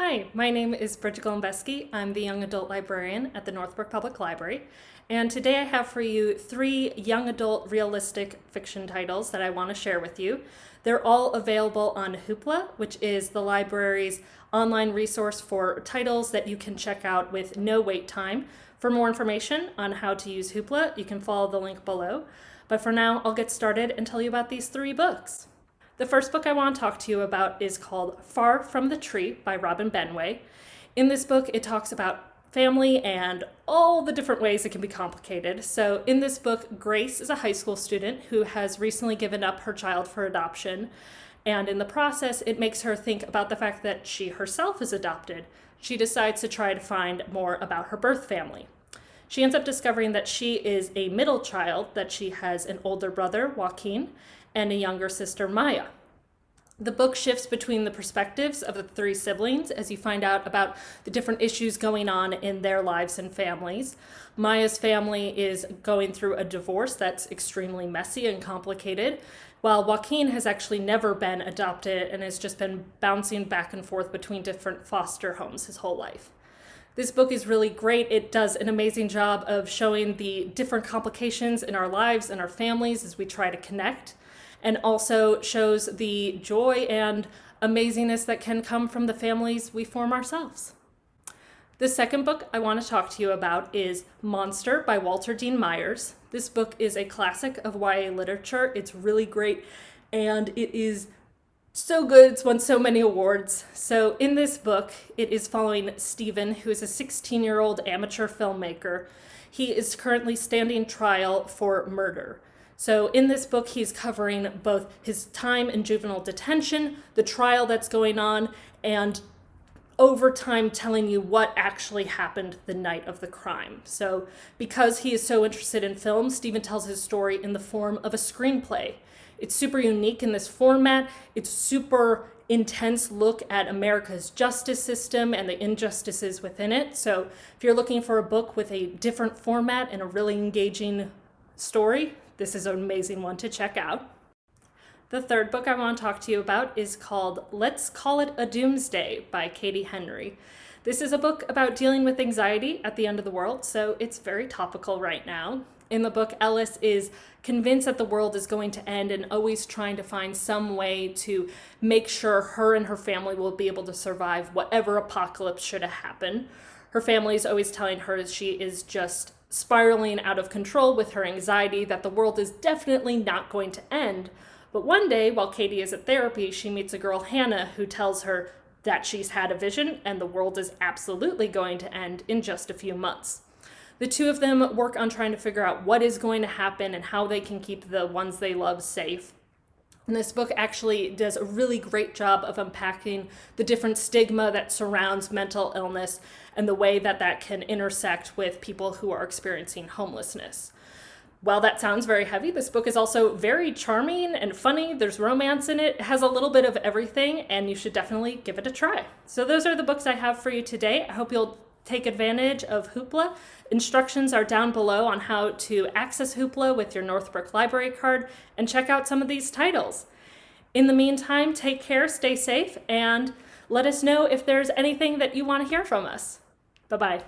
Hi, my name is Bridget. I'm the young adult librarian at the Northbrook Public Library, and today I have for you 3 young adult realistic fiction titles that I want to share with you. They're all available on Hoopla, which is the library's online resource for titles that you can check out with no wait time. For more information on how to use Hoopla, you can follow the link below. But for now, I'll get started and tell you about these 3 books. The first book I want to talk to you about is called Far from the Tree by Robin Benway. In this book, it talks about family and all the different ways it can be complicated. So in this book, Grace is a high school student who has recently given up her child for adoption. And in the process, it makes her think about the fact that she herself is adopted. She decides to try to find more about her birth family. She ends up discovering that she is a middle child, that she has an older brother, Joaquin, and a younger sister, Maya. The book shifts between the perspectives of the 3 siblings as you find out about the different issues going on in their lives and families. Maya's family is going through a divorce that's extremely messy and complicated, while Joaquin has actually never been adopted and has just been bouncing back and forth between different foster homes his whole life. This book is really great. It does an amazing job of showing the different complications in our lives and our families as we try to connect, and also shows the joy and amazingness that can come from the families we form ourselves. The second book I want to talk to you about is Monster by Walter Dean Myers. This book is a classic of YA literature. It's really great, and it is so good. It's won so many awards. So in this book, it is following Stephen, who is a 16-year-old amateur filmmaker. He is currently standing trial for murder. So in this book, he's covering both his time in juvenile detention, the trial that's going on, and over time telling you what actually happened the night of the crime. So because he is so interested in film, Stephen tells his story in the form of a screenplay. It's super unique in this format. It's super intense look at America's justice system and the injustices within it. So if you're looking for a book with a different format and a really engaging story, this is an amazing one to check out. The third book I want to talk to you about is called Let's Call It a Doomsday by Katie Henry. This is a book about dealing with anxiety at the end of the world, so it's very topical right now. In the book, Ellis is convinced that the world is going to end and always trying to find some way to make sure her and her family will be able to survive whatever apocalypse should happen. Her family is always telling her she is just spiraling out of control with her anxiety, that the world is definitely not going to end. But one day, while Katie is at therapy, she meets a girl, Hannah, who tells her that she's had a vision and the world is absolutely going to end in just a few months. The 2 of them work on trying to figure out what is going to happen and how they can keep the ones they love safe. And this book actually does a really great job of unpacking the different stigma that surrounds mental illness and the way that that can intersect with people who are experiencing homelessness. While that sounds very heavy, this book is also very charming and funny. There's romance in it. It has a little bit of everything, and you should definitely give it a try. So those are the books I have for you today. I hope you'll take advantage of Hoopla. Instructions are down below on how to access Hoopla with your Northbrook library card and check out some of these titles. In the meantime, take care, stay safe, and let us know if there's anything that you want to hear from us. Bye-bye.